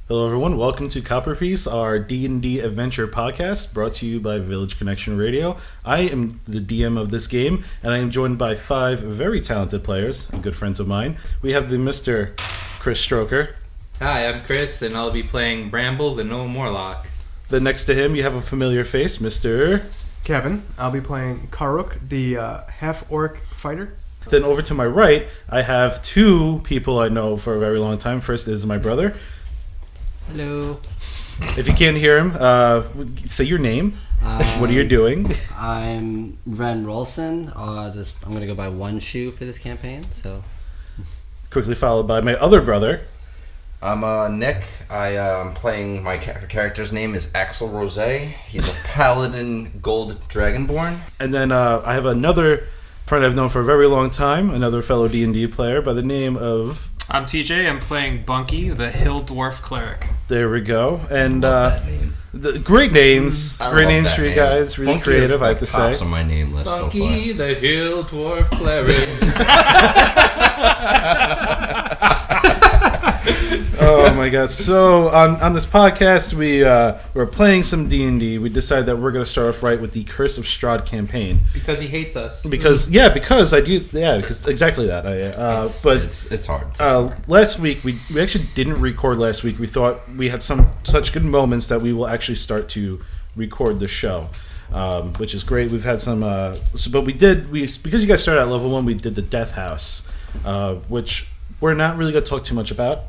Hello, everyone. Welcome to Copperpiece, our D&D adventure podcast, brought to you by Village Connection Radio. I am the DM of this game, and I am joined by 5 very talented players, and good friends of mine. We have the Mr. Chris Stroker. Hi, I'm Chris, and I'll be playing Bramble, the Gnome Warlock. Then next to him, you have a familiar face, Mr. Kevin. I'll be playing Karuk, the half-orc fighter. Then over to my right, I have 2 people I know for a very long time. First is my brother. Hello. If you can't hear him, say your name. What are you doing? I'm Wren Rolson. I'm gonna go by One Shoe for this campaign. So, Quickly followed by my other brother. I'm Nick. I'm playing my character's name is Axel Rose. He's a paladin gold dragonborn. And then I have another friend I've known for a very long time, another fellow D&D player by the name of... I'm TJ. I'm playing Bunky, the Hill Dwarf Cleric. There we go. And that name. Great names. Great names for you name. guys. Really Bunky creative, is, I have to say. Tops on my name list Bunky, so far. the Hill Dwarf Cleric. Oh my god. So on this podcast we're playing some D&D. We decided that we're going to start off right with the Curse of Strahd campaign. Because he hates us. Because I do, because exactly that. It's hard. Last week we actually didn't record last week. We thought we had such good moments that we will actually start to record the show, which is great. We've had some, but because you guys started at level 1, we did the Death House, which we're not really going to talk too much about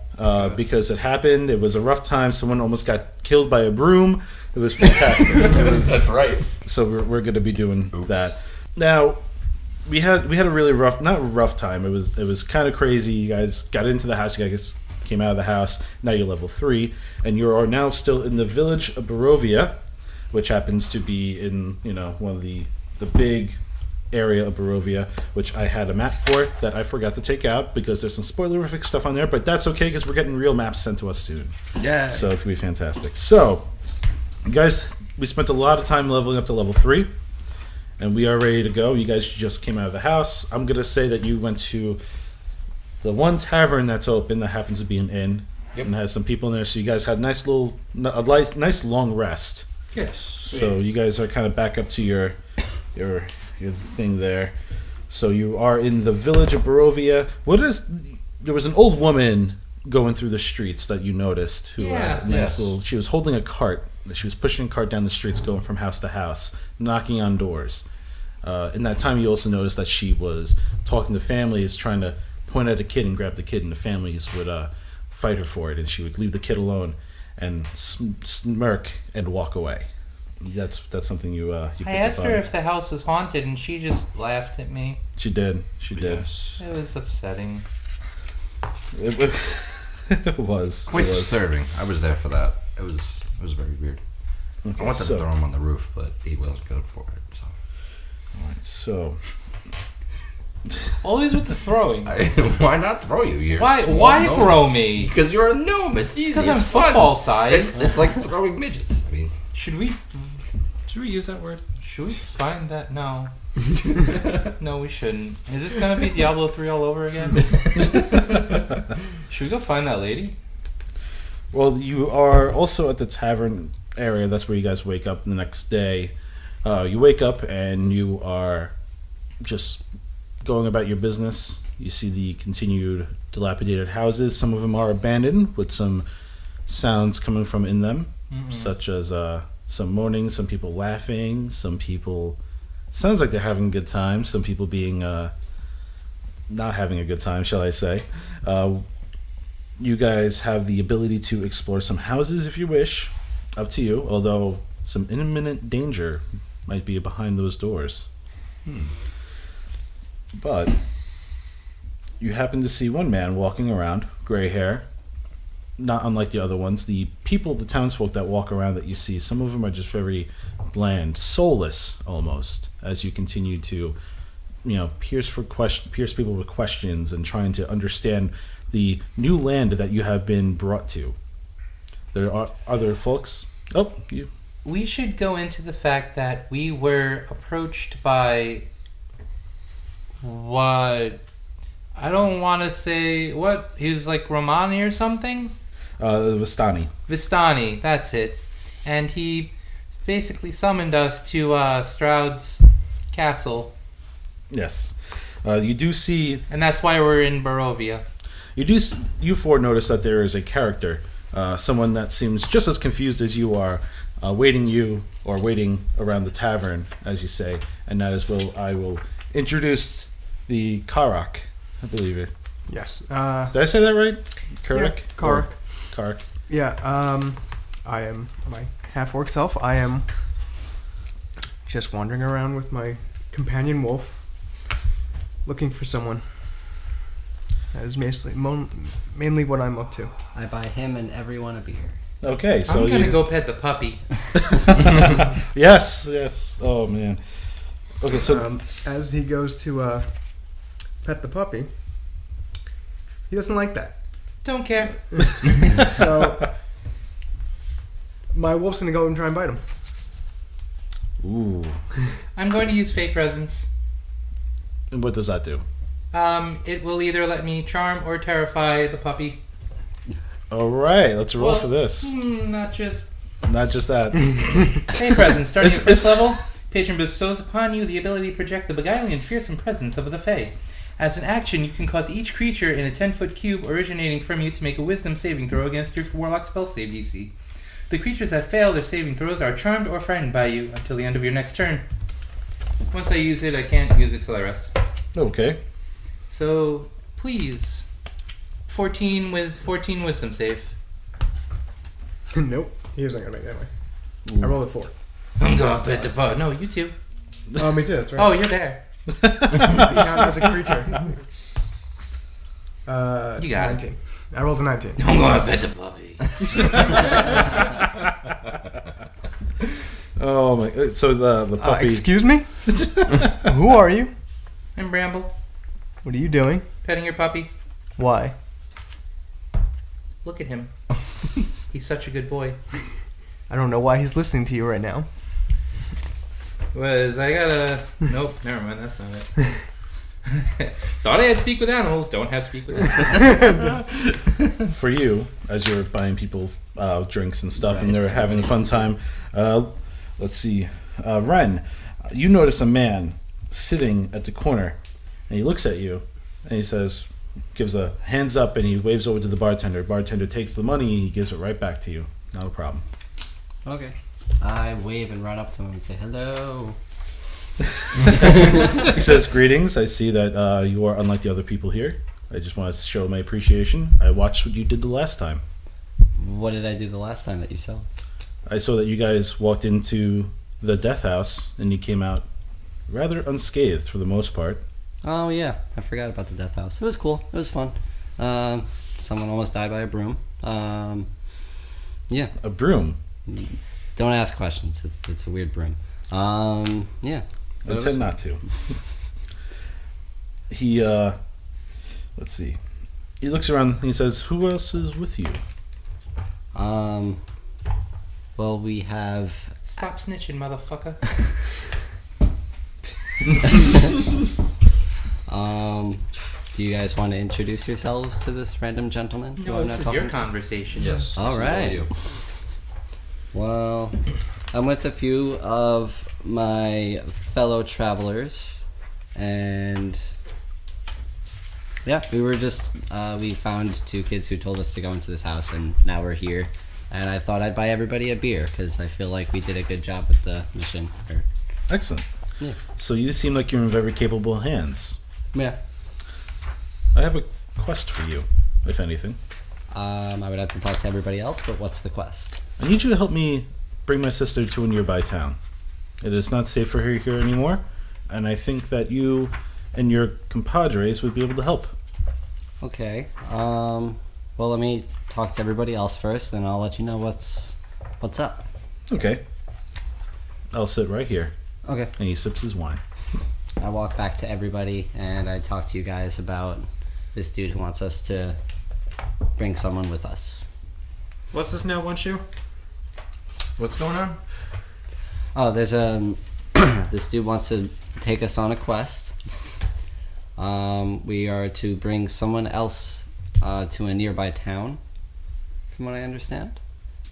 because it happened. It was a rough time. Someone almost got killed by a broom. It was fantastic. That's right. So we're going to be doing that. Now, we had a really rough time. It was kind of crazy. You guys got into the house. You guys came out of the house. Now you're level 3, and you are now still in the village of Barovia, which happens to be in one of the big area of Barovia, which I had a map for that I forgot to take out because there's some spoilerific stuff on there, but that's okay because we're getting real maps sent to us soon. Yeah. So it's gonna be fantastic. So, guys, we spent a lot of time leveling up to level 3, and we are ready to go. You guys just came out of the house. I'm gonna say that you went to the one tavern that's open that happens to be an inn. Yep. And has some people in there, so you guys had a nice long rest. Yes. So you guys are kind of back up to your thing there. So you are in the village of Barovia. There was an old woman going through the streets that you noticed who she was holding a cart. She was pushing a cart down the streets going from house to house, knocking on doors. In that time you also noticed that she was talking to families, trying to point at a kid and grab the kid, and the families would fight her for it, and she would leave the kid alone and smirk and walk away. That's something you I asked her if the house was haunted, and she just laughed at me. She did. Yes. It was upsetting. It was Quite disturbing. I was there for that. It was very weird. Okay, I wanted to throw him on the roof, but he wasn't good for it. So. All right, so Always with the throwing. Why not throw you? You're Why gnome. throw me? Because you're a gnome. It's easy. Because I'm it's fun. football size. It's like throwing midgets. I mean, Should we use that word? Should we find that? No. No, we shouldn't. Is this gonna be Diablo 3 all over again? Should we go find that lady? well, you are also at the tavern area. That's where you guys wake up the next day. You wake up and you are just going about your business. You see the continued dilapidated houses. Some of them are abandoned with some sounds coming from in them, such as some moaning, some people laughing, some people... Sounds like they're having a good time. Some people being not having a good time, shall I say. You guys have the ability to explore some houses if you wish. Up to you, although some imminent danger might be behind those doors. But you happen to see one man walking around, gray hair, not unlike the other ones. The people, the townsfolk that walk around that you see, some of them are just very bland, soulless almost, as you continue to, pierce people with questions and trying to understand the new land that you have been brought to. There are other folks. We should go into the fact that we were approached by what? I don't want to say what. He was like Romani or something. Vistani. Vistani, that's it. And he basically summoned us to Stroud's castle. Yes. You do see. And that's why we're in Barovia. You four notice that there is a character, someone that seems just as confused as you are, waiting around the tavern, as you say, and that is I will introduce the Karak, I believe it. Yes. Did I say that right? Karak? Yeah, Karak. Karak. Yeah. I am my half-orc self. I am just wandering around with my companion wolf, looking for someone. That is mainly what I'm up to. I buy him and everyone a beer. Okay, so I'm gonna go pet the puppy. Yes. Oh man. Okay, so as he goes to pet the puppy, he doesn't like that. Don't care. So my wolf's gonna go and try and bite him. ooh, I'm going to use fake presence. and what does that do? It will either let me charm or terrify the puppy. All right, let's roll Well, for this. Not just Not just that. fake presence. Starting It's- at first level, patron bestows upon you the ability to project the beguiling and fearsome presence of the Fae. As an action, you can cause each creature in a 10-foot cube originating from you to make a wisdom saving throw against your warlock spell save DC. The creatures that fail their saving throws are charmed or frightened by you until the end of your next turn. Once I use it, I can't use it till I rest. Okay. So, please, 14 wisdom save. Nope. He wasn't gonna make it anyway. I rolled a 4. I'm going to pet the puppy. No, you too. Oh, me too. That's right. Oh, you're there. You count as a creature. You got it. 19. I rolled a 19. I'm going to pet the puppy. Oh my! So the puppy. Excuse me? Who are you? I'm Bramble, What are you doing? petting your puppy. Why? Look at him. He's such a good boy. I don't know why he's listening to you right now. Nope, never mind, that's not it. Thought I had speak with animals, don't have speak with animals. For you, as you're buying people drinks and stuff, Right. and they're having a fun time. Let's see, Wren, you notice a man sitting at the corner, and he looks at you, and he says, gives a hands up, and he waves over to the bartender. Bartender takes the money, he gives it right back to you. Not a problem. Okay. I wave and run up to him and say hello. He says, greetings. I see that you are unlike the other people here. I just want to show my appreciation. I watched what you did the last time. What did I do the last time that you saw? I saw that you guys walked into the death house, and you came out rather unscathed for the most part. Oh yeah, I forgot about the death house. It was cool. It was fun. Someone almost died by a broom. Yeah. A broom. Don't ask questions. It's a weird broom. Yeah. I tend not to. He, let's see. He looks around and he says, who else is with you? Well, we have. Stop snitching, motherfucker. Do you guys want to introduce yourselves to this random gentleman? who No, I'm this not is talking your to? conversation. Yes. All this is right. you. Well, I'm with a few of my fellow travelers, and yeah, we found two kids who told us to go into this house, and now we're here. And I thought I'd buy everybody a beer because I feel like we did a good job with the mission. Excellent. Yeah. So you seem like you're in very capable hands. Yeah. I have a quest for you, if anything. I would have to talk to everybody else, but what's the quest? I need you to help me bring my sister to a nearby town. It is not safe for her here anymore, and I think that you and your compadres would be able to help. Okay. Well, let me talk to everybody else first, and I'll let you know what's up. Okay. I'll sit right here. Okay. And he sips his wine. I walk back to everybody, and I talk to you guys about this dude who wants us to bring someone with us. What's this now, One Shoe? What's going on? Oh, there's this dude wants to take us on a quest. We are to bring someone else to a nearby town from what I understand.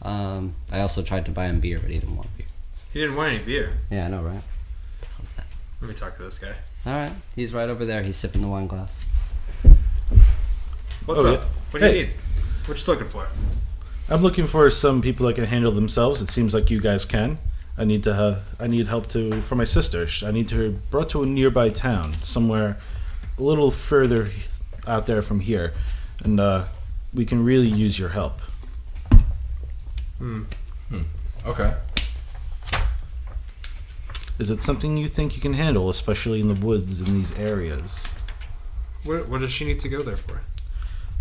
I also tried to buy him beer, but he didn't want beer. He didn't want any beer. Yeah, I know, right? How's that? Let me talk to this guy. All right, he's right over there. He's sipping the wine glass. What's Oh, up? yeah. What do you Hey. need? What you looking for? I'm looking for some people that can handle themselves. It seems like you guys can. I need help for my sister. I need her brought to a nearby town, somewhere a little further out there from here, and we can really use your help. Okay. Is it something you think you can handle, especially in the woods in these areas? What does she need to go there for?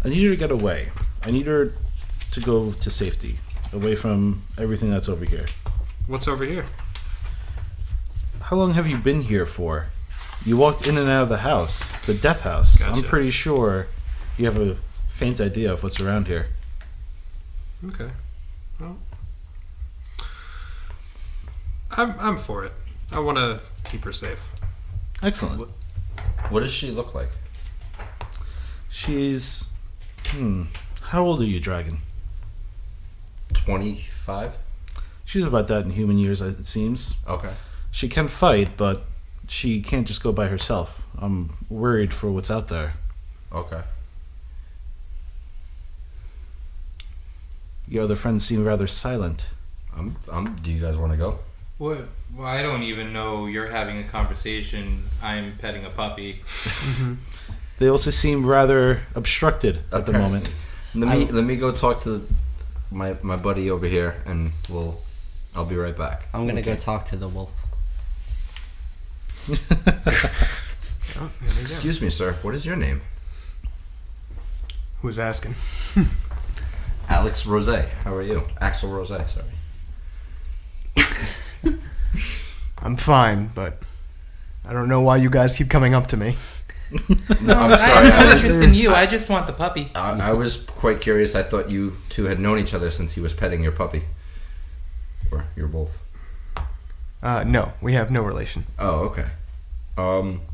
I need her to get away. I need her to go to safety, away from everything that's over here. What's over here? How long have you been here for? You walked in and out of the house, the death house. I'm Gotcha. pretty sure you have a faint idea of what's around here. Okay. Well, I'm for it. I want to keep her safe. Excellent. What does she look like? She's... How old are you, Dragon? 25? She's about that in human years, it seems. Okay. She can fight, but she can't just go by herself. I'm worried for what's out there. Okay. Your other friends seem rather silent. Do you guys want to go? What? Well, I don't even know you're having a conversation. I'm petting a puppy. They also seem rather obstructed at the Okay. moment. Let me go talk to my buddy over here, and I'll be right back. I'm gonna go talk to the wolf. Oh, here we go. Excuse me, sir. What is your name? Who's asking? Alex Rose. How are you? Axel Rose. Sorry. I'm fine, but I don't know why you guys keep coming up to me. No, I'm I sorry. have no interest in you. I just want the puppy. I was quite curious. I thought you two had known each other since he was petting your puppy. Or your wolf. No, we have no relation. Oh, okay.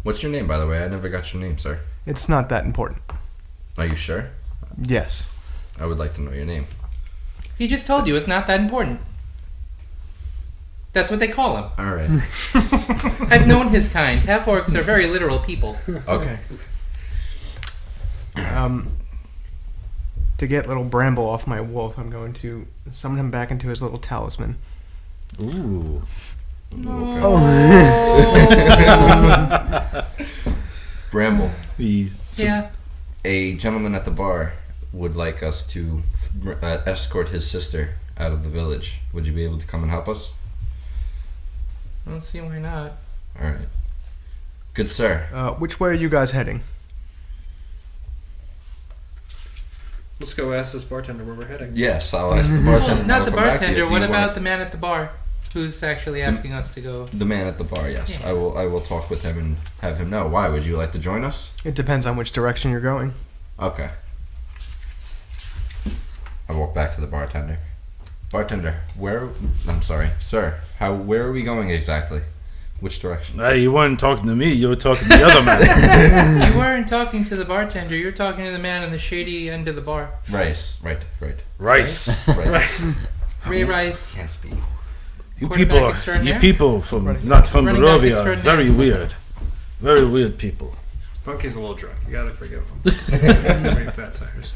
What's your name, by the way? I never got your name, sir. It's not that important. Are you sure? Yes. I would like to know your name. He just told you it's not that important. That's what they call him. All right. I've known his kind. Half-orcs are very literal people. Okay. To get little Bramble off my wolf, I'm going to summon him back into his little talisman. Ooh. Bramble. Yeah. A gentleman at the bar would like us to escort his sister out of the village. Would you be able to come and help us? I don't see why not. All right. Good sir. Which way are you guys heading? Let's go ask this bartender where we're heading. Yes, I'll ask the bartender. Well, not I'll the come back to you. bartender. Do What you about want- the man at the bar, who's actually asking us to go? the man at the bar? Yes, Yeah. I will talk with him and have him know. Why? Would you like to join us? It depends on which direction you're going. Okay. I walk back to the bartender. Bartender, I'm sorry, sir. Where are we going exactly? Which direction? Hey, you weren't talking to me. You were talking to the other man. You weren't talking to the bartender. You were talking to the man on the shady end of the bar. Rice. Right. Rice. Rice. Ray Rice. Can't speak. You Quarterback people, extraordinaire? from not from Running back Barovia, are extraordinaire. very weird. Very weird people. Bunky's a little drunk. You gotta forgive him. Very fat tires.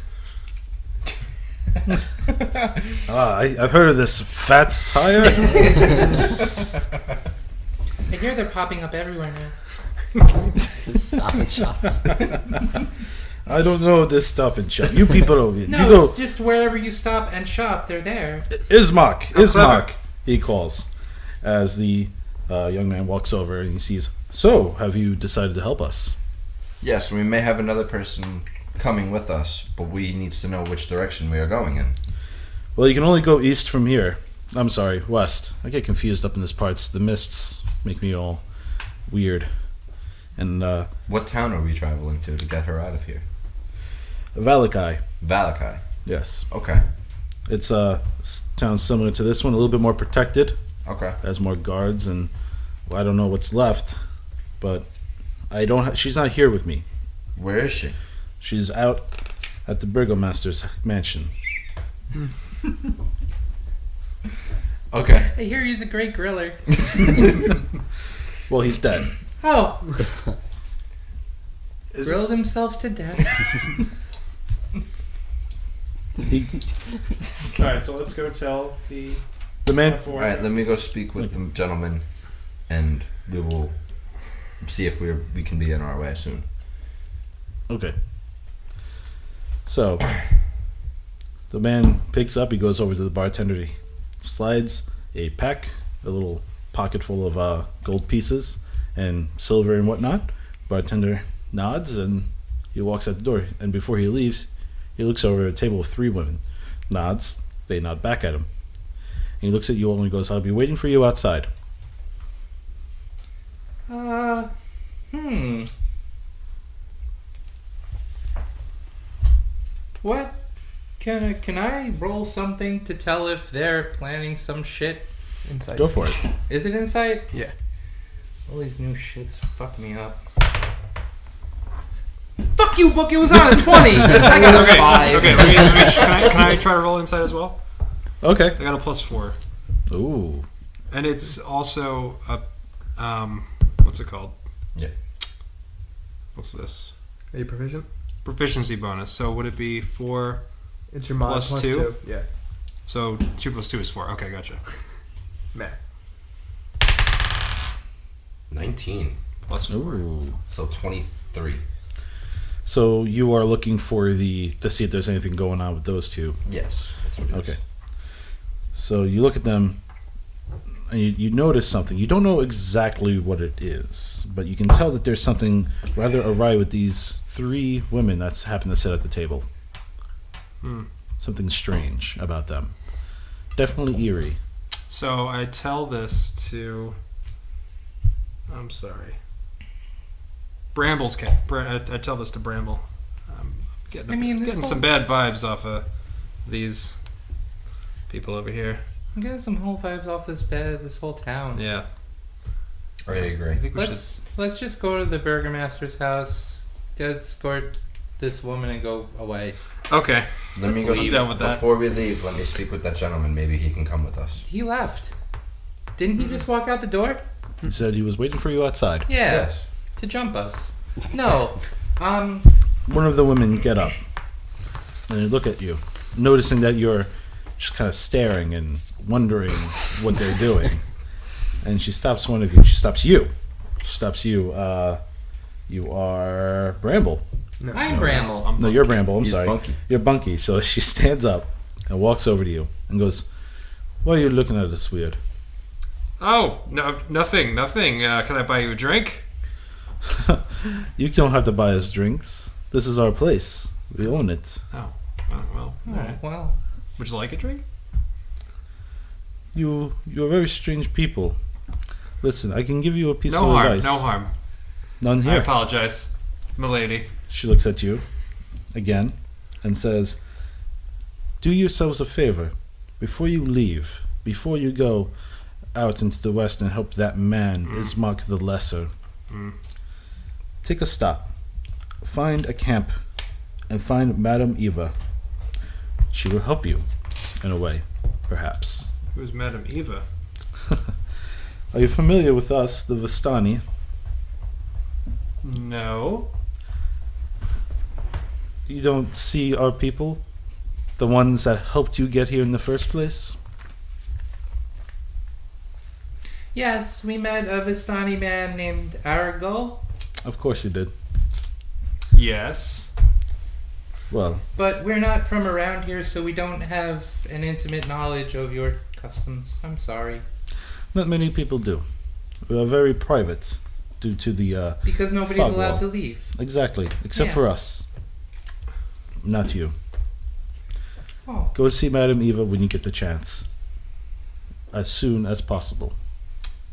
I've heard of this fat tire. I hear they're popping up everywhere now. Stop and shop. I don't know this stop and shop. You people over here. No, you go. it's just wherever you stop and shop, they're there. Ismark, he calls, as the young man walks over and he sees. So, have you decided to help us? Yes, we may have another person coming with us, but we need to know which direction we are going in. Well, you can only go east from here. I'm sorry, west. I get confused up in this parts. The mists make me all weird. And What town are we traveling to get her out of here? Valakai. Valakai. Yes, Okay. it's a town similar to this one, a little bit more protected. Okay. Has more guards, and well, I don't know what's left, but I don't. She's not here with me. Where is she? She's out at the burgomaster's mansion. Okay. I hear he's a great griller. Well, he's dead. Oh, Is grilled this, himself to death. He, all right, so let's go tell the the man. All right, let me go speak with the gentleman, and we will see if we can be on our way soon. Okay. So, the man picks up. He goes over to the bartender. He slides a little pocket full of gold pieces and silver and whatnot. Bartender nods and he walks out the door. And before he leaves, he looks over at a table with 3 women. Nods. They nod back at him. And he looks at you all and he goes, "I'll be waiting for you outside." What? Can I roll something to tell if they're planning some shit? Inside. Go for it. Is it insight? Yeah. All these new shits fuck me up. Fuck you, Book! It was on a 20! I got a okay, 5. okay. Can I try to roll inside as well? Okay. I got a +4, Ooh. and it's also a what's it called? Yeah. What's this? Are you proficient? Proficiency bonus. So would it be 4? It's your mod Plus plus 2? 2. Yeah. So 2 + 2 is 4. Okay, gotcha. Matt. 19. +4. Ooh. So 23. So you are looking for to see if there's anything going on with those two. Yes. That's what it is. Okay. So you look at them and you notice something. You don't know exactly what it is, but you can tell that there's something rather awry with these 3 women that's happened to sit at the table. Something strange about them. Definitely eerie. So I tell this to. I'm sorry. Bramble's cat. I tell this to Bramble. I'm getting some bad vibes off of these people over here. I'm getting some whole vibes off this whole town. Yeah. I agree. I think we should. Let's just go to the burgomaster's house, escort this woman, and go away. Okay. Let me go Let's leave that with that. Before we leave, let me speak with that gentleman. Maybe he can come with us. He left. Didn't he just walk out the door? He said he was waiting for you outside. Yeah. Yes. To jump us. No. One of the women get up and they look at you, noticing that you're just kind of staring and wondering what they're doing. And she stops one of you. She stops you. You are Bramble. No. I'm Bramble. No, you're Bramble. I'm He's sorry. Bunky. You're Bunky. So she stands up and walks over to you and goes, "Why are you looking at us weird?" Oh, no, nothing. Can I buy you a drink? You don't have to buy us drinks. This is our place. We own it. Oh, well. All right. Well. Would you like a drink? You're very strange people. Listen, I can give you a piece No of harm. advice. No harm. None I here. apologize, milady. She looks at you again and says, "Do yourselves a favor. Before you leave, before you go out into the west and help that man, Ismark the Lesser, take a stop. Find a camp and find Madame Eva. She will help you, in a way, perhaps." Who's Madame Eva? Are you familiar with us, the Vistani? No. You don't see our people? The ones that helped you get here in the first place? Yes, we met a Vistani man named Arago, Of course you did. Yes. Well, but we're not from around here, so we don't have an intimate knowledge of your customs. I'm sorry. not many people do. We are very private due to the Because nobody's Fog allowed wall. to leave. exactly, except Yeah. for us. Not you. Oh. Go see Madame Eva when you get the chance. As soon as possible.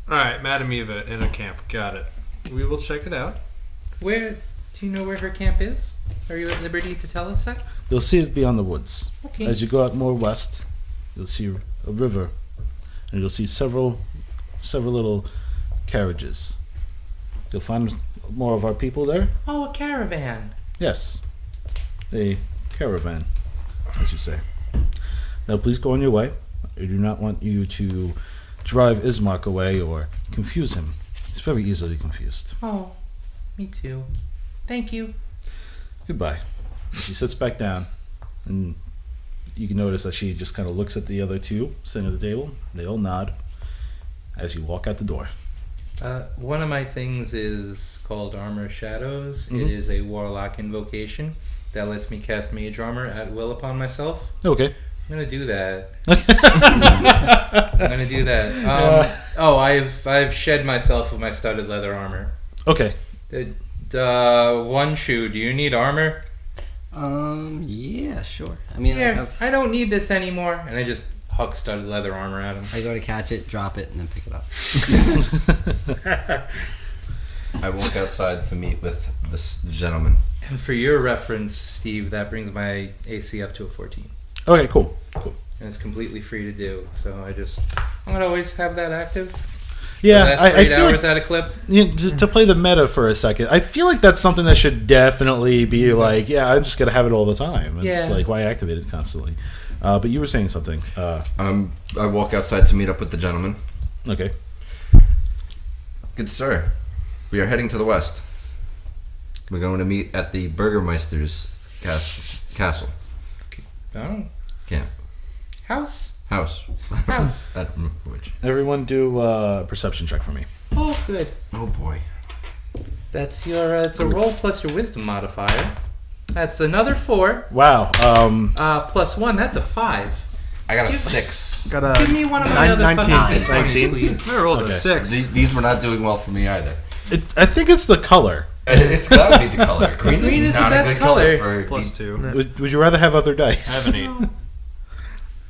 All right, Madame Eva in a camp. Got it. We will check it out. Do you know where her camp is? Are you at liberty to tell us that? You'll see it beyond the woods. Okay. As you go out more west, you'll see a river, and you'll see several little carriages. You'll find more of our people there. Oh, a caravan. Yes, a caravan, as you say. Now, please go on your way. I do not want you to drive Ismark away or confuse him. He's very easily confused. Oh, me too. Thank you. Goodbye. And she sits back down, and you can notice that she just kind of looks at the other two sitting at the table. They all nod as you walk out the door. One of my things is called Armor Shadows. Mhm. It is a warlock invocation that lets me cast Mage Armor at will upon myself. Okay. I'm gonna do that. I'm gonna do that. I've shed myself of my studded leather armor. Okay. One shoe. Do you need armor? Yeah, sure. I mean, I don't need this anymore. And I just huck studded leather armor at him. I go to catch it, drop it, and then pick it up. I walk outside to meet with this gentleman. And for your reference, Steve, that brings my AC up to a 14. Okay, cool. And it's completely free to do. So I'm gonna always have that active. Yeah, So that's I 8 feel hours like, at a clip. to play the meta for a second, I feel like that's something that should definitely be like, yeah, I'm just going to have it all the time. And It's Yeah. like, why activate it constantly? But you were saying something. I walk outside to meet up with the gentleman. Okay. Good sir, we are heading to the west. We're going to meet at the Burgermeister's castle. Oh. Camp. House. House. House. I don't remember which. Everyone do a perception check for me. Oh, good. Oh boy. That's your. It's a roll plus your wisdom modifier. That's another 4. Wow. Plus 1. That's a 5. I got a 6. Got a Give me one of my other 19. fucking 19? please. I rolled Okay. a 6. These were not doing well for me either. I think it's the color. It's gotta be the color. Green, Green is the not best a good color color. for Plus 2. Would you rather have other I dice? have an 8.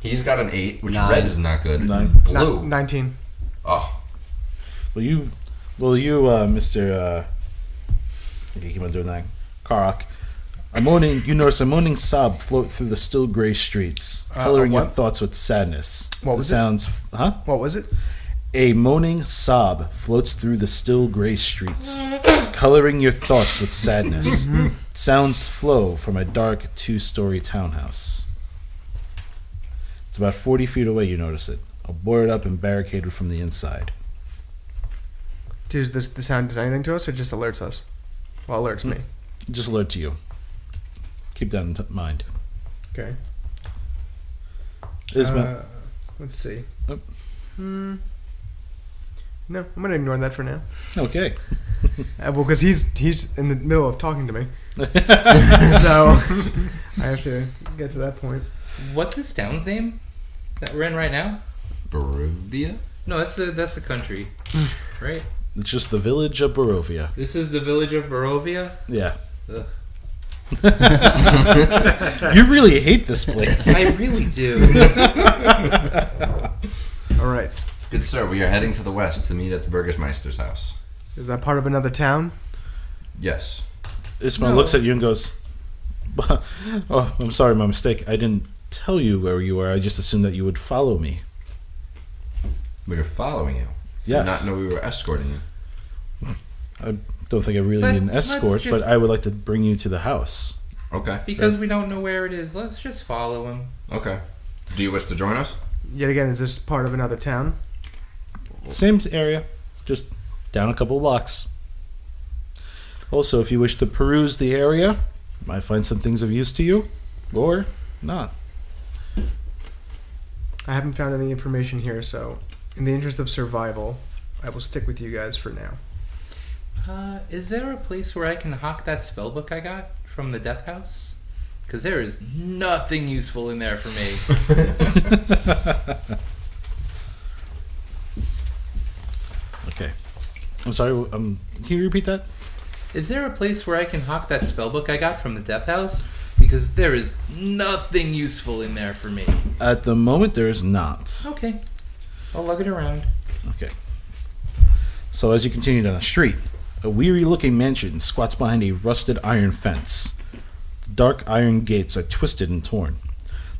He's got an 8, which 9. red is not good. 9. Blue. 19. Oh, Will you, Mr. Okay, keep on doing that. Karak. You notice a moaning sob float through the still gray streets, coloring your what? thoughts with sadness. What was it? sounds, Huh? What was it? A moaning sob floats through the still gray streets, coloring your thoughts with sadness. Sounds flow from a dark 2-story townhouse. It's about 40 feet away, you notice it, all boarded up and barricaded from the inside. Does the sound does anything to us or just alerts us? Well, alerts me. Just alert to you. Keep that in mind. Okay. Let's see. Oh. No, I'm gonna ignore that for now. Okay. Well, because he's in the middle of talking to me, so I have to get to that point. What's this town's name that we're in right now? Barovia? No, that's the country, right? It's just the village of Barovia. This is the village of Barovia. Yeah. Ugh. You really hate this place. I really do. All right. Good sir, we are heading to the west to meet at the Burgermeister's house. Is that part of another town? Yes. Ismail No. looks at you and goes, "Oh, I'm sorry, my mistake. I didn't tell you where you were. I just assumed that you would follow me." We were following you. Yes. Did not know we were escorting you. I don't think I really But need an let's escort, just- but I would like to bring you to the house. Okay. Because we don't know where it is. Let's just follow him. Okay. Do you wish to join us? Yet again, is this part of another town? Same area, just down a couple blocks. Also, if you wish to peruse the area, you might find some things of use to you, or not. I haven't found any information here, so in the interest of survival, I will stick with you guys for now. Is there a place where I can hawk that spellbook I got from the Death House? Because there is nothing useful in there for me. Okay. I'm sorry, can you repeat that? Is there a place where I can hawk that spellbook I got from the Death House? Because there is nothing useful in there for me. At the moment, there is not. Okay. I'll lug it around. Okay. So as you continue down the street, a weary-looking mansion squats behind a rusted iron fence. The dark iron gates are twisted and torn.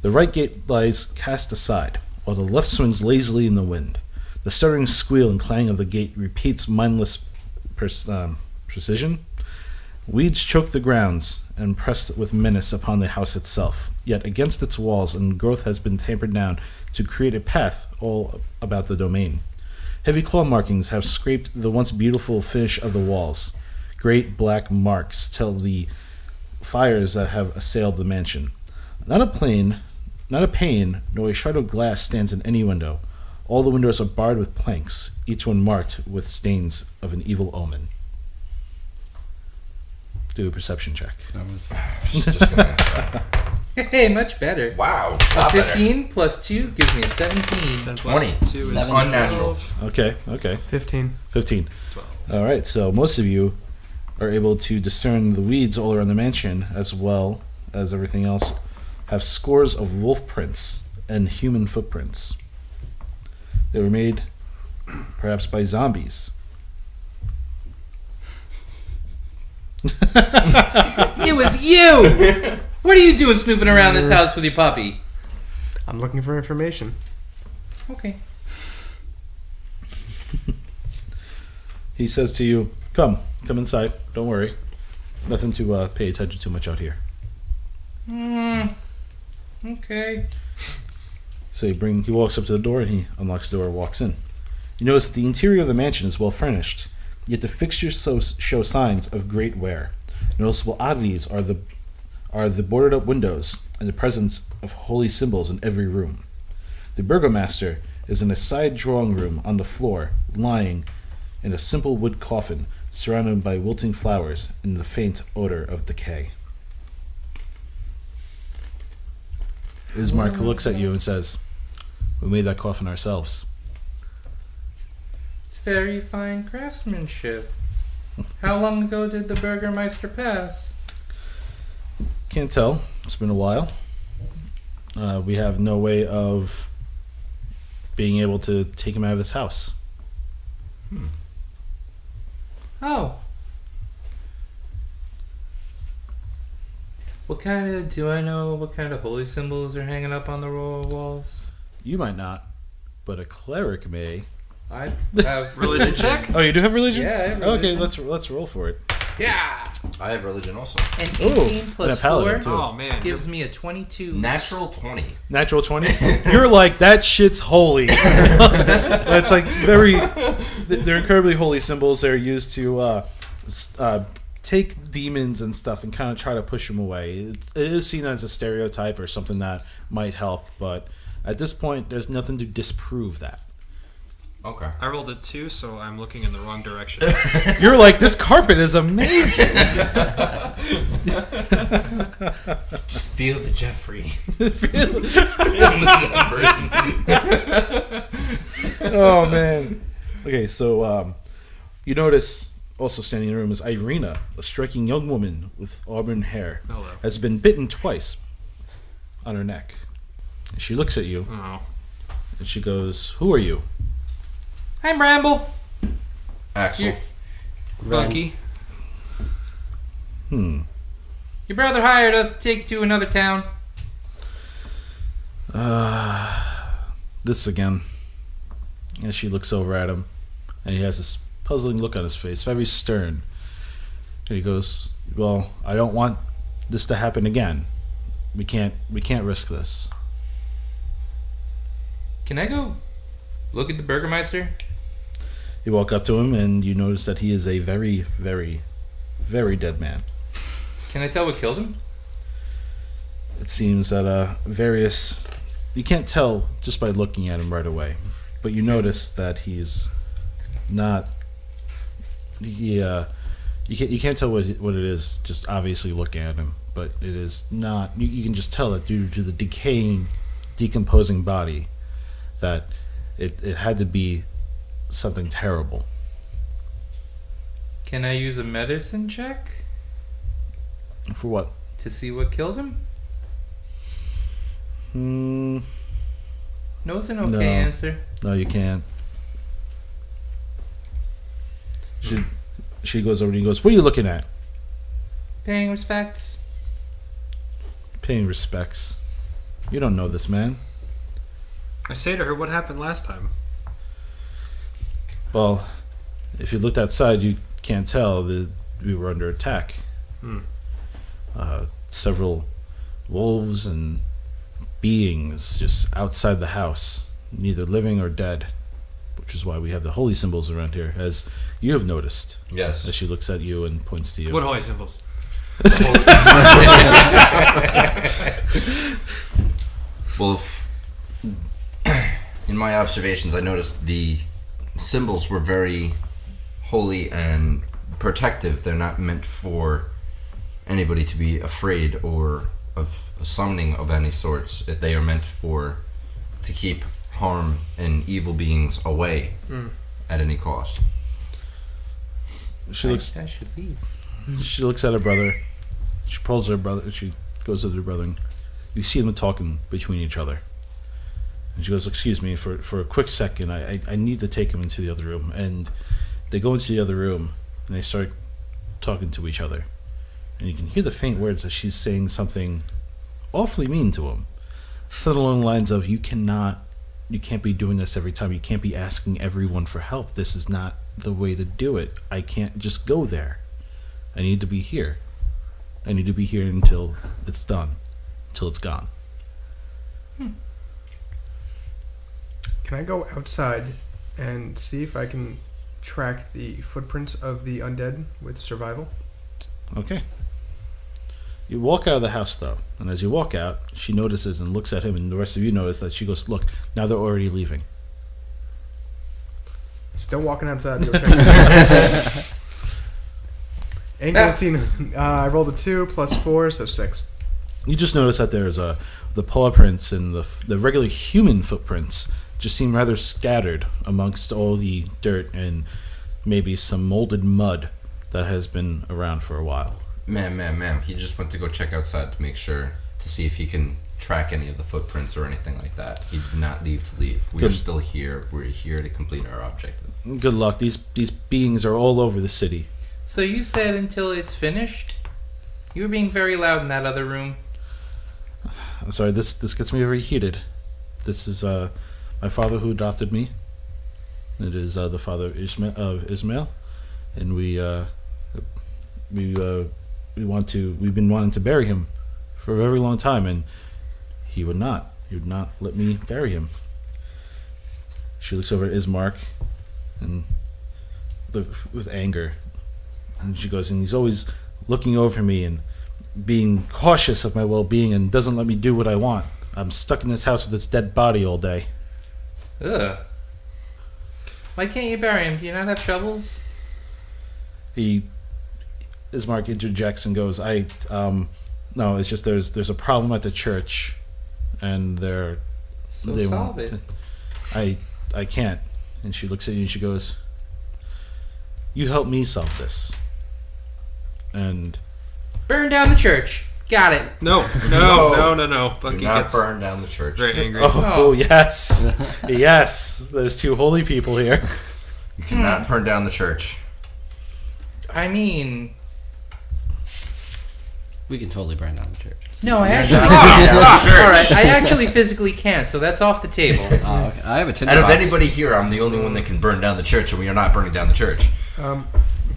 The right gate lies cast aside, while the left swings lazily in the wind. The stuttering squeal and clang of the gate repeats mindless precision. Weeds choke the grounds and pressed with menace upon the house itself. Yet against its walls and growth has been tampered down to create a path all about the domain. Heavy claw markings have scraped the once beautiful finish of the walls. Great black marks tell the fires that have assailed the mansion. Not a pane, nor a shard of glass stands in any window. All the windows are barred with planks, each one marked with stains of an evil omen. Do a perception check. Just gonna ask that. Hey, much better. Wow. A lot better. 15 plus 2 gives me a 17. 10 20. plus 2 is 17. Unnatural. 12. Okay. 15. 15. 12. All right, so most of you are able to discern the weeds all around the mansion, as well as everything else, have scores of wolf prints and human footprints. They were made perhaps by zombies. It was you! What are you doing snooping around this house with your puppy? I'm looking for information. Okay. He says to you, come inside, don't worry. Nothing to pay attention to much out here. Okay. So he walks up to the door and he unlocks the door and walks in. You notice that the interior of the mansion is well furnished, yet the fixtures show signs of great wear. Noticeable oddities are the boarded up windows and the presence of holy symbols in every room. The burgomaster is in a side drawing room on the floor, lying in a simple wood coffin surrounded by wilting flowers and the faint odor of decay. Ismark looks at you and says, "We made that coffin ourselves." It's very fine craftsmanship. How long ago did the Burgermeister pass? Can't tell. It's been a while. We have no way of being able to take him out of this house. Oh. Do I know what kind of holy symbols are hanging up on the walls? You might not, but a cleric may. I have Religion check? Oh, you do have religion? Yeah, I have Okay, religion. let's roll for it. Yeah! I have religion also. An Ooh, 18 and plus a paladin, 4 too. Oh, man. gives me a 22. Natural 20. Natural 20. You're like, that shit's holy. That's like they're incredibly holy symbols. They're used to take demons and stuff and kind of try to push them away. It is seen as a stereotype or something that might help, but at this point, there's nothing to disprove that. Okay. I rolled a 2, so I'm looking in the wrong direction. You're like, this carpet is amazing. Just feel the Jeffrey. Oh man. Okay, so you notice also standing in the room is Irina, a striking young woman with auburn hair, Hello. has been bitten twice on her neck. And she looks at you Oh. and she goes, "Who are you?" I'm Bramble. Axel. Bunky. Your brother hired us to take you to another town. This again. And she looks over at him and he has this puzzling look on his face, very stern. And he goes, "Well, I don't want this to happen again. We can't risk this." Can I go look at the Burgermeister? You walk up to him and you notice that he is a very, very, very dead man. Can I tell what killed him? It seems that you can't tell just by looking at him right away, but you notice that he's not. You can't tell what it is just obviously looking at him, but it is not. You can just tell that due to the decomposing body, that it had to be something terrible. Can I use a medicine check For what? to see what killed him? No, it's an okay No. answer. No, you can't. She goes over and he goes, "What are you looking at?" Paying respects. Paying respects. You don't know this man. I say to her, what happened last time? Well, if you looked outside, you can't tell that we were under attack. Several wolves and beings just outside the house, neither living or dead, which is why we have the holy symbols around here, as you have noticed. Yes. As she looks at you and points to you. What holy symbols? Well, in my observations, I noticed the symbols were very holy and protective. They're not meant for anybody to be afraid or of a summoning of any sorts. They are meant to keep harm and evil beings away at any cost. She looks. I should leave. She looks at her brother. She pulls her brother. She goes to her brother. And you see them talking between each other. And she goes, "Excuse me for a quick second. I need to take him into the other room." And they go into the other room and they start talking to each other. And you can hear the faint words that she's saying something awfully mean to him. Something along the lines of, "You can't be doing this every time. You can't be asking everyone for help. This is not the way to do it. I can't just go there. I need to be here. I need to be here until it's done, until it's gone." Can I go outside and see if I can track the footprints of the undead with survival? Okay. You walk out of the house, though, and as you walk out, she notices and looks at him, and the rest of you notice that she goes, "Look, now they're already leaving." Still walking outside to go check it out. Ain't gonna see nothing. I rolled a 2 plus 4, so 6. You just notice that there's the paw prints and the regular human footprints just seem rather scattered amongst all the dirt and maybe some molded mud that has been around for a while. Ma'am. He just went to go check outside to make sure, to see if he can track any of the footprints or anything like that. He did not leave to leave. We are still here. We're here to complete our objective. Good luck. These beings are all over the city. So you said until it's finished? You were being very loud in that other room. I'm sorry, this gets me very heated. This is my father who adopted me. It is the father of Ismail, and we've been wanting to bury him for a very long time, and he would not let me bury him. She looks over at Ismark and with anger, and she goes, and he's always looking over me and being cautious of my well-being and doesn't let me do what I want. I'm stuck in this house with this dead body all day. Ugh. Why can't you bury him? Do you not have shovels? Ismark interjects and goes, no, it's just there's a problem at the church, and they solve it. I can't. And she looks at you and she goes, "You help me solve this." And burn down the church. Got it. No. Bunky Do not gets burn down the church. very angry. oh yes, yes. There's two holy people here. You cannot burn down the church. I mean, We can totally burn down the church. no, I actually can't. All right, I actually physically can't, so that's off the table. Okay. I have a tinder Out of box. anybody here, I'm the only one that can burn down the church, and we are not burning down the church. Can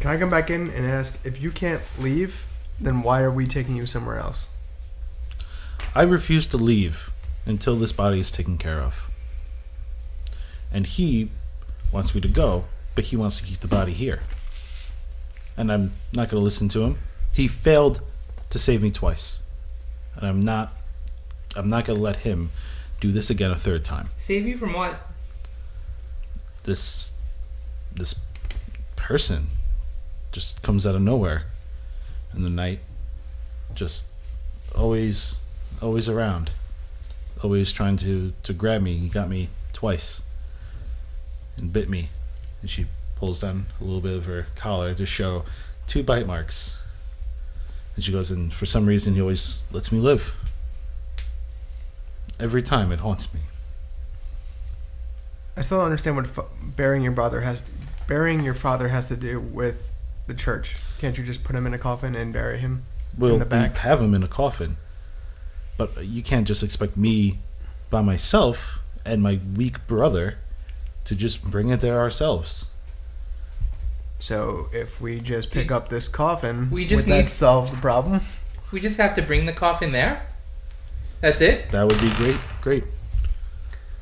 I come back in and ask, if you can't leave, then why are we taking you somewhere else? I refuse to leave until this body is taken care of. And he wants me to go, but he wants to keep the body here. And I'm not going to listen to him. He failed to save me twice. And I'm not going to let him do this again a third time. Save you from what? This person just comes out of nowhere in the night, just always around, always trying to grab me. He got me twice and bit me, and she pulls down a little bit of her collar to show 2 bite marks, and she goes, and for some reason he always lets me live. Every time it haunts me. I still don't understand what burying your father has to do with the church. Can't you just put him in a coffin and bury him in the back? We have him in a coffin, but you can't just expect me by myself and my weak brother to just bring it there ourselves. So if we just pick up this coffin, We just would that need- solve the problem? We just have to bring the coffin there? That's it? That would be great.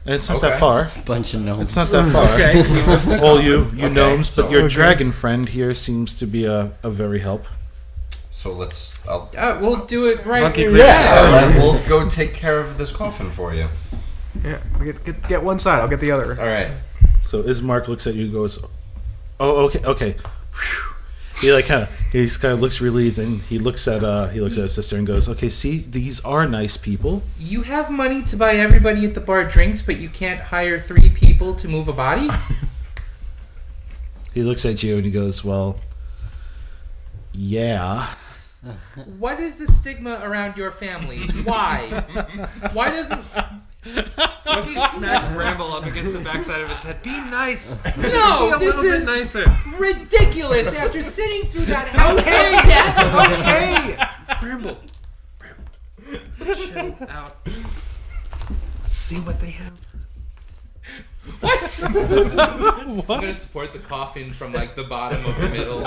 And it's not Okay. that far. Bunch of gnomes. It's not that far. Okay. All you gnomes, so- but your Okay. dragon friend here seems to be a very help. So I'll We'll do it right Bunky here. clears Yeah. we'll go take care of this coffin for you. Yeah, get one side. I'll get the other. All right. So Ismark looks at you and goes, "Oh, okay." Whew. He kind of looks relieved, and he looks at his sister and goes, "Okay, see, these are nice people." You have money to buy everybody at the bar drinks, but you can't hire 3 people to move a body? He looks at you and he goes, "Well, yeah." What is the stigma around your family? Why? Why doesn't... Bunky smacks Bramble up against the backside of his head. Be nice. No, Be a this little bit is nicer. ridiculous after sitting through that house of death. Okay. Bramble. Chill out. See what they have. I'm gonna support the coffin from like the bottom of the middle.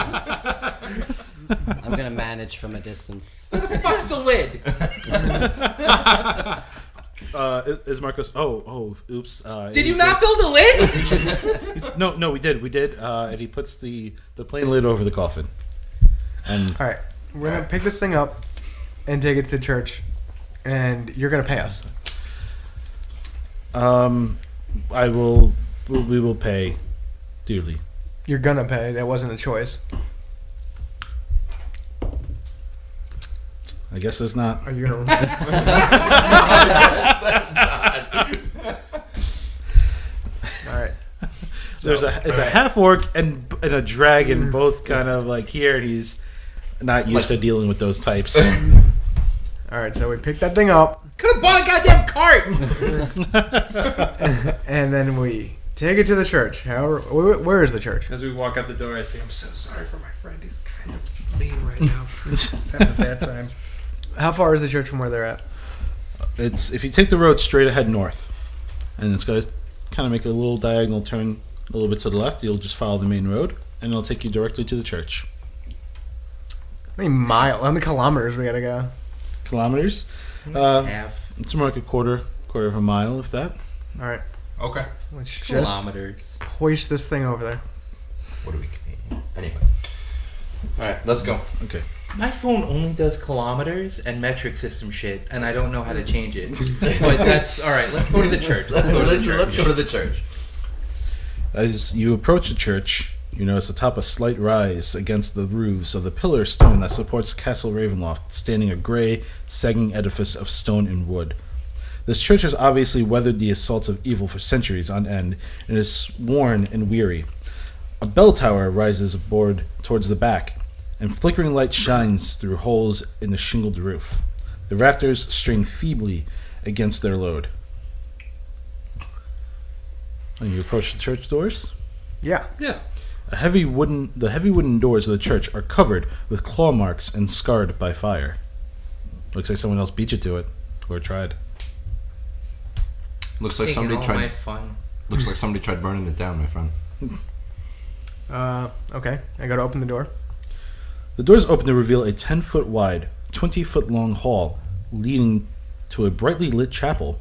I'm gonna manage from a distance. Where the fuck's the lid? Ismark goes, "Oh, oops." Did you not build a lid? No, we did. And he puts the plain lid over the coffin. And All right, we're gonna pick this thing up and take it to the church, and you're gonna pay us. we will pay dearly. You're gonna pay. That wasn't a choice. I guess there's not. Are you gonna? All right. It's a half orc and a dragon, both kind of like here, and he's not used to dealing with those types. All right. So we pick that thing up, Could have bought a goddamn cart. and then we take it to the church. However, where is the church? As we walk out the door, I say, I'm so sorry for my friend. He's kind of mean right now. He's having a bad time. How far is the church from where they're at? It's if you take the road straight ahead north, and it's going to kind of make a little diagonal turn a little bit to the left. You'll just follow the main road, and it'll take you directly to the church. How many kilometers we gotta go? Kilometers? Half. It's more like a quarter of a mile, if that. All right. Okay. Let's just Kilometers. hoist this thing over there. What do we? Anyway. All right. Let's go. Okay. My phone only does kilometers and metric system shit, and I don't know how to change it. But that's all right. Let's go to the church. Let's go to the church. Let's go to the church. As you approach the church, you notice atop a slight rise against the roofs of the pillar stone that supports Castle Ravenloft, standing a gray, sagging edifice of stone and wood. This church has obviously weathered the assaults of evil for centuries on end, and is worn and weary. A bell tower rises aboard towards the back, and flickering light shines through holes in the shingled roof. The rafters strain feebly against their load. And you approach the church doors. Yeah. Yeah. The heavy wooden doors of the church are covered with claw marks and scarred by fire. Looks like someone else beat you to it, or tried. Looks like Taking somebody all tried. my fun. Looks like somebody tried burning it down, my friend. Okay. I gotta open the door. The doors open to reveal a 10-foot wide, 20-foot long hall leading to a brightly lit chapel.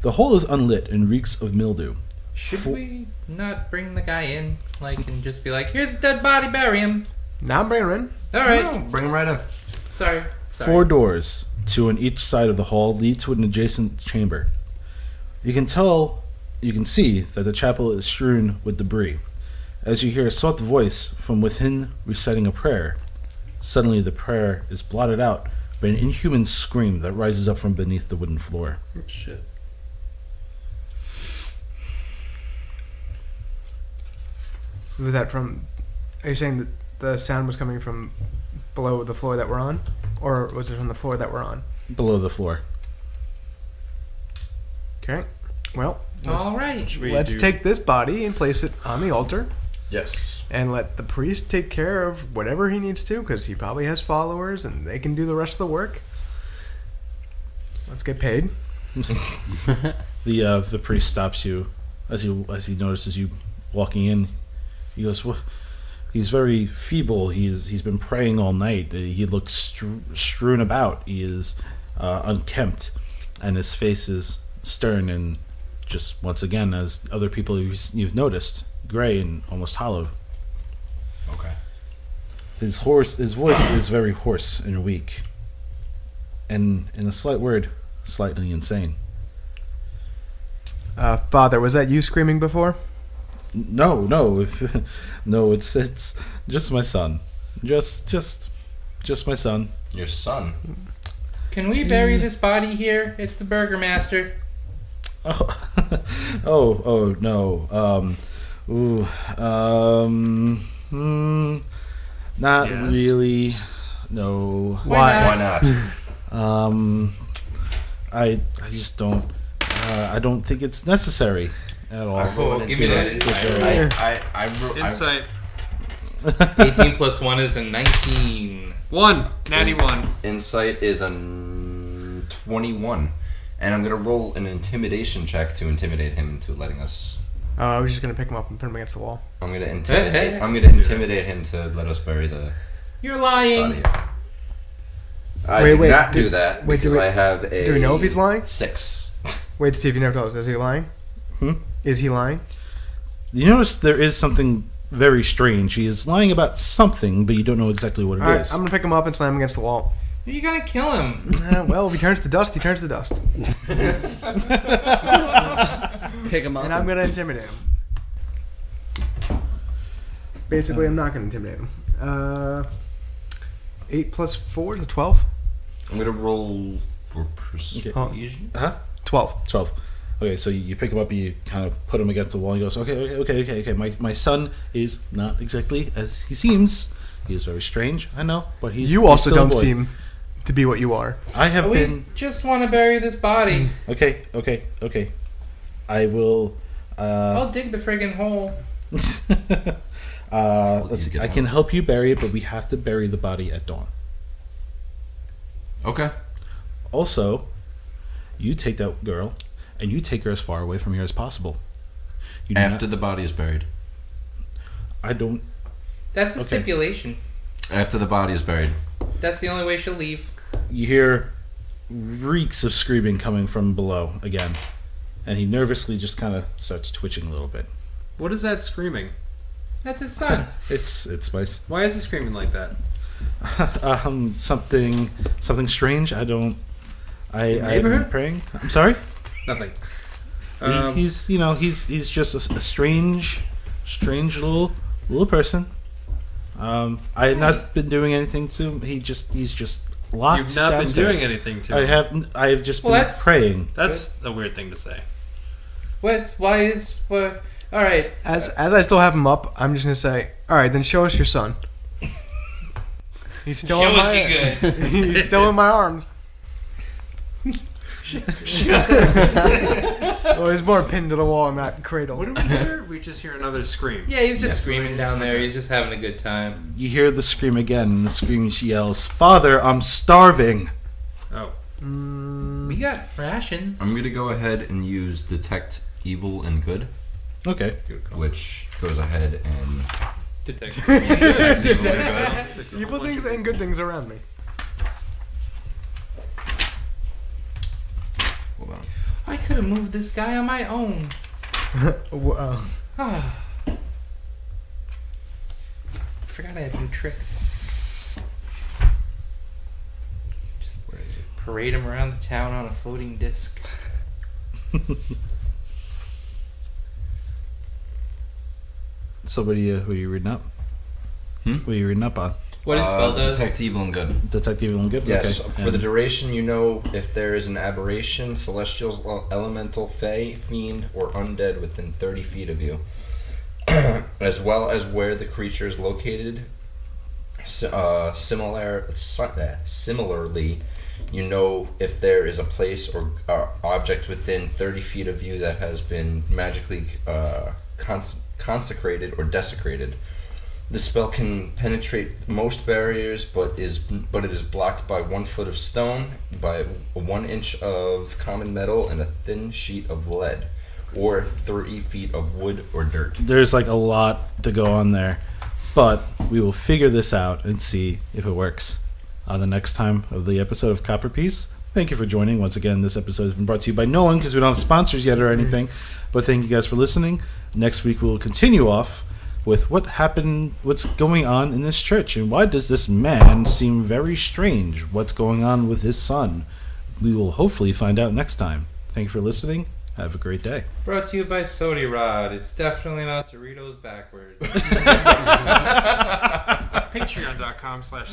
The hall is unlit and reeks of mildew. Should we not bring the guy in, and just be like, "Here's a dead body, bury him"? Now I'm bringing her in. All right. No, bring him right in. Sorry. 4 doors, 2 on each side of the hall, lead to an adjacent chamber. You can see that the chapel is strewn with debris, as you hear a soft voice from within reciting a prayer. Suddenly, the prayer is blotted out by an inhuman scream that rises up from beneath the wooden floor. Shit. Was that from? Are you saying that the sound was coming from below the floor that we're on, or was it from the floor that we're on? Below the floor. Okay. Well, All right. let's take this body and place it on the altar, Yes. and let the priest take care of whatever he needs to, because he probably has followers, and they can do the rest of the work. Let's get paid. The priest stops you as he notices you walking in. He goes, "What? He's very feeble. He's been praying all night. He looks strewn about. He is unkempt, and his face is stern and just once again, as other people you've noticed, gray and almost hollow. Okay. His voice is very hoarse and weak, and in a slight word, slightly insane. Father, was that you screaming before? No, no, it's just my son, just my son. Your son. Can we bury this body here? It's the Burgermaster. Oh no. Not Yes. really. No. Why Why not? I just don't. I don't think it's necessary at all. I rolled give me that insight. Insight. 18 plus 1 is a 19. 1. Natty 1. Insight is a 21. And I'm going to roll an intimidation check to intimidate him into letting us... I was just gonna pick him up and put him against the wall. I'm going to intimidate... Hey. I'm going to intimidate him to let us bury the You're body lying. here. I Wait, do wait, not do- do that wait, do because we- I have a... do we know if he's lying? 6. Wait, Steve, you never told us. Is he lying? Is he lying? You notice there is something very strange. He is lying about something, but you don't know exactly what it is. All right, I'm gonna pick him up and slam him against the wall. You're gonna kill him. Well, if he turns to dust, he turns to dust. Pick him up. And I'm gonna intimidate him. Basically, I'm not gonna intimidate him. 8 plus 4 is a 12. I'm going to roll for persuasion. Huh? 12. 12. Okay, so you pick him up and you kind of put him against the wall and he goes, okay. My son is not exactly as he seems. He is very strange, I know, but he's You he's also still a don't boy. seem to be what you are. I have We been... just want to bury this body. Okay. I will... I'll dig the friggin' hole. Let's see. I can help you bury it, but we have to bury the body at dawn. Okay. Also, you take that girl and you take her as far away from here as possible. You do After not- the body is buried. I don't... That's the Okay. stipulation. After the body is buried. That's the only way she'll leave. You hear reeks of screaming coming from below again. And he nervously just kind of starts twitching a little bit. What is that screaming? That's his son. It's my... Why is he screaming like that? something strange. I don't... I'm neighborhood? praying. I'm sorry? Nothing. He's just a strange little person. I have not been doing anything to him. He's just locked You've not downstairs. been doing anything to him. I have just Well, been that's- praying. That's a weird thing to say. What? Why is... What? All right. As I still have him up, I'm just gonna say, all right, then show us your son. He's still Show in us my you good. he's still in my arms. Well, he's more pinned to the wall, not cradled. What do we hear? We just hear another scream. Yeah, he's just screaming down there. He's just having a good time. You hear the scream again, and the scream she yells, "Father, I'm starving!" Oh. We got rations. I'm going to go ahead and use Detect Evil and Good, Okay. which goes ahead and... Detective. detects evil and good. Evil things and good things around me. Hold on. I could have moved this guy on my own. Forgot I had new tricks. Just parade him around the town on a floating disc. So what are you reading up? What are you reading up on? What his spell does? Detect Evil and Good. Detective and good. Yes, Okay. for the duration, you know if there is an aberration, celestial, elemental, fey, fiend, or undead within 30 feet of you, as well as where the creature is located. Similarly, you know if there is a place or object within 30 feet of you that has been magically consecrated or desecrated. The spell can penetrate most barriers, but it is blocked by 1 foot of stone, by 1 inch of common metal, and a thin sheet of lead, or 30 feet of wood or dirt. There's like a lot to go on there. But we will figure this out and see if it works on the next time of the episode of Copper Piece. Thank you for joining. Once again, this episode has been brought to you by no one because we don't have sponsors yet or anything. But thank you guys for listening. Next week, we'll continue off with what's going on in this church, and why does this man seem very strange? What's going on with his son? We will hopefully find out next time. Thank you for listening. Have a great day. Brought to you by Sody Rod. It's definitely not Doritos backwards. Patreon.com/